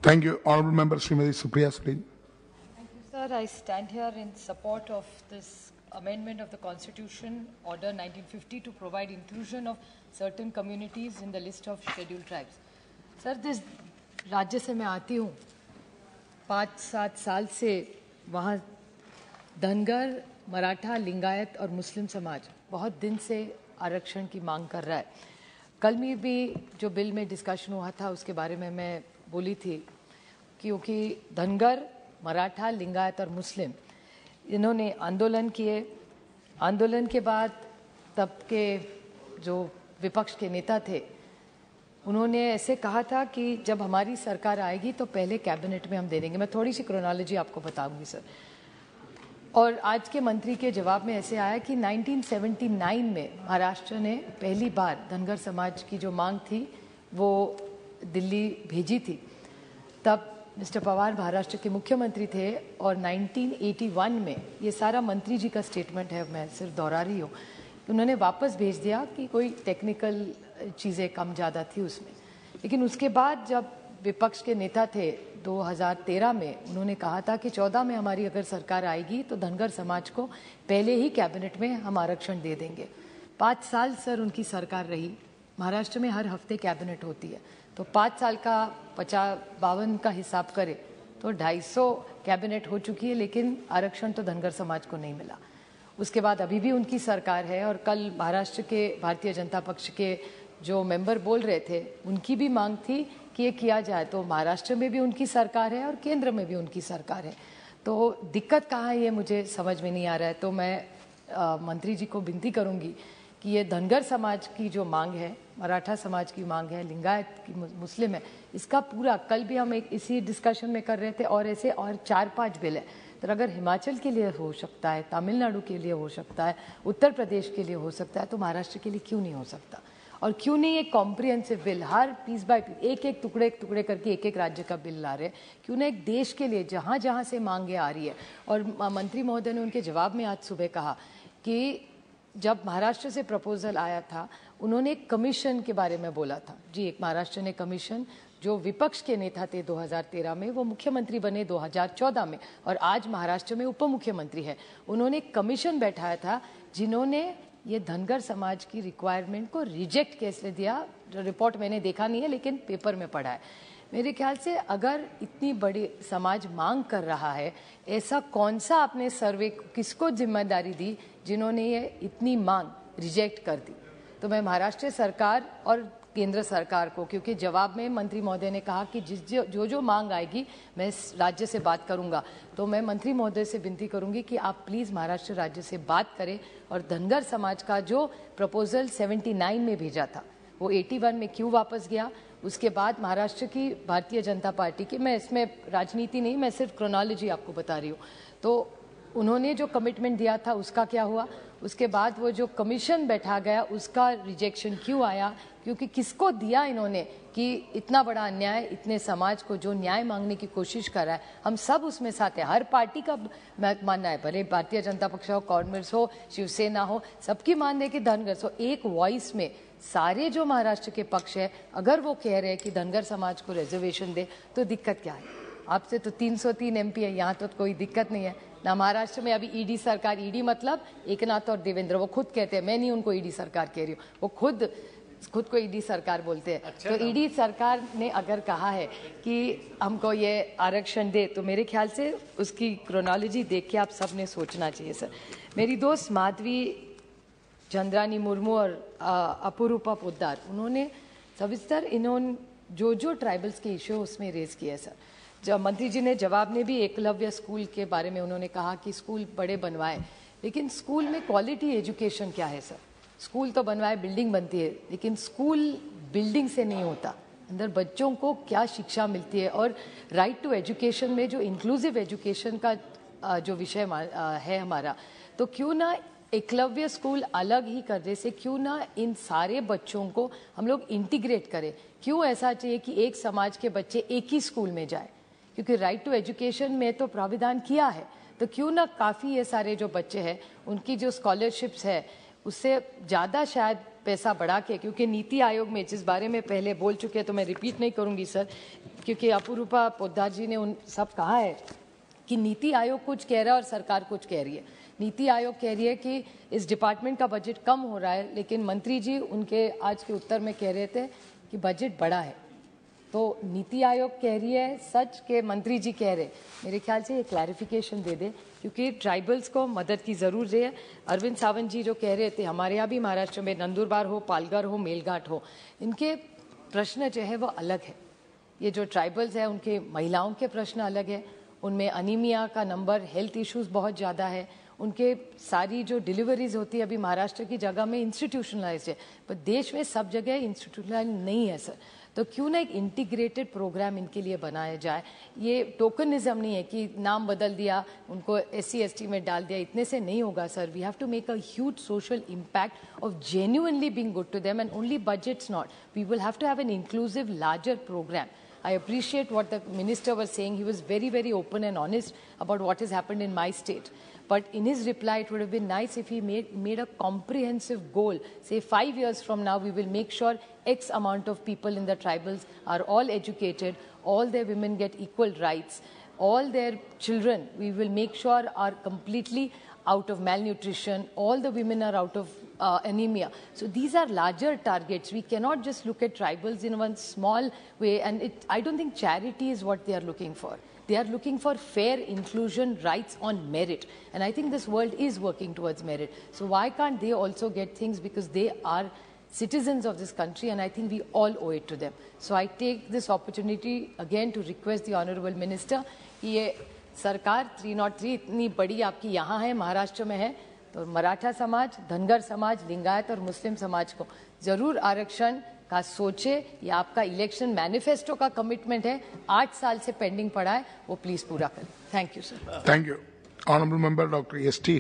Thank you. Honourable Member Srimati Supriya Suri. Thank you, sir. I stand here in support of this amendment of the Constitution, Order 1950, to provide inclusion of certain communities in the list of scheduled tribes. Sir, this राज्य से मैं आती हूँ, 5-7 साल से वहाँ धनगर, मराठा, लिंगायत और मुस्लिम समाज बहुत दिन से आरक्षण की मांग कर रहा है। कल में भी जो बिल में डिस्कशन हुआ था उसके बारे में मैं बोली थी, क्योंकि धनगर, मराठा, लिंगायत और मुस्लिम इन्होंने आंदोलन किए। आंदोलन के बाद तब के जो विपक्ष के नेता थे उन्होंने ऐसे कहा था कि जब हमारी सरकार आएगी तो पहले कैबिनेट में हम दे देंगे। मैं थोड़ी सी क्रोनोलॉजी आपको बताऊंगी सर। और आज के मंत्री के जवाब में ऐसे आया कि 1979 में महाराष्ट्र ने पहली बार धनगर समाज की जो मांग थी वो दिल्ली भेजी थी। तब मिस्टर पवार महाराष्ट्र के मुख्यमंत्री थे और 1981 में, ये सारा मंत्री जी का स्टेटमेंट है, मैं सिर्फ दोहरा रही हूँ, उन्होंने वापस भेज दिया कि कोई टेक्निकल चीज़ें कम ज़्यादा थी उसमें। लेकिन उसके बाद जब विपक्ष के नेता थे 2013 में, उन्होंने कहा था कि 14 में हमारी अगर सरकार आएगी तो धनगर समाज को पहले ही कैबिनेट में हम आरक्षण दे देंगे। 5 साल सर उनकी सरकार रही। महाराष्ट्र में हर हफ्ते कैबिनेट होती है, तो 5 साल का 52 का हिसाब करें तो 250 कैबिनेट हो चुकी है, लेकिन आरक्षण तो धनगर समाज को नहीं मिला। उसके बाद अभी भी उनकी सरकार है और कल महाराष्ट्र के भारतीय जनता पक्ष के जो मेंबर बोल रहे थे उनकी भी मांग थी कि ये किया जाए। तो महाराष्ट्र में भी उनकी सरकार है और केंद्र में भी उनकी सरकार है, तो दिक्कत कहाँ है ये मुझे समझ में नहीं आ रहा है। तो मैं मंत्री जी को विनती करूँगी कि ये धनगर समाज की जो मांग है, मराठा समाज की मांग है, लिंगायत की, मुस्लिम है, इसका पूरा कल भी हम एक इसी डिस्कशन में कर रहे थे और ऐसे और 4-5 बिल है। तो अगर हिमाचल के लिए हो सकता है, तमिलनाडु के लिए हो सकता है, उत्तर प्रदेश के लिए हो सकता है, तो महाराष्ट्र के लिए क्यों नहीं हो सकता? और क्यों नहीं एक कॉम्प्रिहेंसिव बिल, हर पीस बाय पीस, एक टुकड़े करके एक राज्य का बिल ला रहे हैं? क्यों ना एक देश के लिए जहाँ जहाँ से मांगे आ रही है। और मंत्री महोदय ने उनके जवाब में आज सुबह कहा कि जब महाराष्ट्र से प्रपोजल आया था उन्होंने एक कमीशन के बारे में बोला था। जी, एक महाराष्ट्र ने कमीशन, जो विपक्ष के नेता थे 2013 में, वो मुख्यमंत्री बने 2014 में और आज महाराष्ट्र में उप मुख्यमंत्री है। उन्होंने एक कमीशन बैठाया था जिन्होंने ये धनगर समाज की रिक्वायरमेंट को रिजेक्ट कैसे दिया। रिपोर्ट मैंने देखा नहीं है लेकिन पेपर में पढ़ा है। मेरे ख्याल से अगर इतनी बड़ी समाज मांग कर रहा है, ऐसा कौन सा आपने सर्वे, किसको जिम्मेदारी दी जिन्होंने ये इतनी मांग रिजेक्ट कर दी? तो मैं महाराष्ट्र सरकार और केंद्र सरकार को, क्योंकि जवाब में मंत्री महोदय ने कहा कि जो मांग आएगी मैं राज्य से बात करूंगा, तो मैं मंत्री महोदय से विनती करूंगी कि आप प्लीज़ महाराष्ट्र राज्य से बात करें और धनगर समाज का जो प्रपोजल 79 में भेजा था वो 81 में क्यों वापस गया। उसके बाद महाराष्ट्र की भारतीय जनता पार्टी की, मैं इसमें राजनीति नहीं, मैं सिर्फ क्रोनोलॉजी आपको बता रही हूँ, तो उन्होंने जो कमिटमेंट दिया था उसका क्या हुआ? उसके बाद वो जो कमीशन बैठा गया उसका रिजेक्शन क्यों आया? क्योंकि किसको दिया इन्होंने कि इतना बड़ा अन्याय, इतने समाज को जो न्याय मांगने की कोशिश कर रहा है, हम सब उसमें साथ हैं। हर पार्टी का मानना है, भले भारतीय जनता पक्ष हो, कांग्रेस हो, शिवसेना हो, सबकी मानना है कि धनगर सो एक वॉइस में सारे जो महाराष्ट्र के पक्ष है, अगर वो कह रहे हैं कि धनगर समाज को रिजर्वेशन दे तो दिक्कत क्या है? आपसे तो 303 MP है, यहाँ तो कोई दिक्कत नहीं है ना। महाराष्ट्र में अभी ईडी सरकार, ईडी मतलब एकनाथ और देवेंद्र, वो खुद कहते हैं, मैं नहीं उनको ईडी सरकार कह रही हूँ, वो खुद को ईडी सरकार बोलते हैं। अच्छा, तो ईडी सरकार ने अगर कहा है कि हमको ये आरक्षण दे, तो मेरे ख्याल से उसकी क्रोनोलॉजी देख के आप सब ने सोचना चाहिए सर। मेरी दोस्त माधवी चंद्रानी मुर्मू और अपूरूपा पोद्दार, उन्होंने सविस्तर इन्होंने जो ट्राइबल्स के इश्यू उसमें रेज किया है सर। जब मंत्री जी ने जवाब में भी एकलव्य स्कूल के बारे में उन्होंने कहा कि स्कूल बड़े बनवाए, लेकिन स्कूल में क्वालिटी एजुकेशन क्या है सर? स्कूल तो बनवाए, बिल्डिंग बनती है, लेकिन स्कूल बिल्डिंग से नहीं होता, अंदर बच्चों को क्या शिक्षा मिलती है। और राइट टू एजुकेशन में जो इंक्लूसिव एजुकेशन का जो विषय है हमारा, तो क्यों ना एकलव्य स्कूल अलग ही कर दे से, क्यों ना इन सारे बच्चों को हम लोग इंटीग्रेट करें? क्यों ऐसा चाहिए कि एक समाज के बच्चे एक ही स्कूल में जाए? क्योंकि राइट टू एजुकेशन में तो प्राविधान किया है, तो क्यों ना काफ़ी ये सारे जो बच्चे हैं उनकी जो स्कॉलरशिप्स है उससे ज़्यादा शायद पैसा बढ़ा के, क्योंकि नीति आयोग में जिस बारे में पहले बोल चुके हैं तो मैं रिपीट नहीं करूंगी सर, क्योंकि अपूर्वा पोद्दार जी ने उन सब कहा है कि नीति आयोग कुछ कह रहा है और सरकार कुछ कह रही है। नीति आयोग कह रही है कि इस डिपार्टमेंट का बजट कम हो रहा है, लेकिन मंत्री जी उनके आज के उत्तर में कह रहे थे कि बजट बढ़ा है। तो नीति आयोग कह रही है सच के मंत्री जी कह रहे, मेरे ख्याल से ये क्लैरिफिकेशन दे दे, क्योंकि ट्राइबल्स को मदद की ज़रूर है। अरविंद सावंत जी जो कह रहे थे, हमारे यहाँ भी महाराष्ट्र में नंदुरबार हो, पालघर हो, मेलघाट हो, इनके प्रश्न जो है वो अलग है। ये जो ट्राइबल्स है उनके महिलाओं के प्रश्न अलग है, उनमें अनीमिया का नंबर, हेल्थ इश्यूज बहुत ज़्यादा है, उनके सारी जो डिलीवरीज होती है अभी महाराष्ट्र की जगह में इंस्टीट्यूशनलाइज्ड है, पर देश में सब जगह इंस्टीट्यूशनलाइज नहीं है सर। तो क्यों ना एक इंटीग्रेटेड प्रोग्राम इनके लिए बनाया जाए। ये टोकनिज्म नहीं है कि नाम बदल दिया, उनको SC ST में डाल दिया, इतने से नहीं होगा sir. We have to make a huge social impact of genuinely being good to them, and only budgets not, we will have to have an inclusive larger programme. I appreciate what the minister was saying. He was very, very open and honest about what has happened in my state. But in his reply, it would have been nice if he made a comprehensive goal. Say 5 years from now, we will make sure X amount of people in the tribals are all educated, all their women get equal rights, all their children, we will make sure are completely out of malnutrition, all the women are out of anemia. So these are larger targets. We cannot just look at tribals in one small way, and I don't think charity is what they are looking for. They are looking for fair inclusion, rights on merit, and I think this world is working towards merit. So why can't they also get things, because they are citizens of this country, and I think we all owe it to them. So I take this opportunity again to request the Honourable Minister, ये सरकार 303 इतनी बड़ी आपकी यहाँ है, महाराष्ट्र में है, तो मराठा समाज, धनगर समाज, लिंगायत और मुस्लिम समाज को जरूर आरक्षण का सोचे। ये आपका इलेक्शन मैनिफेस्टो का कमिटमेंट है, 8 साल से पेंडिंग पड़ा है, वो प्लीज पूरा करें। Thank you sir. Thank you. Honorable Member Dr. S.T.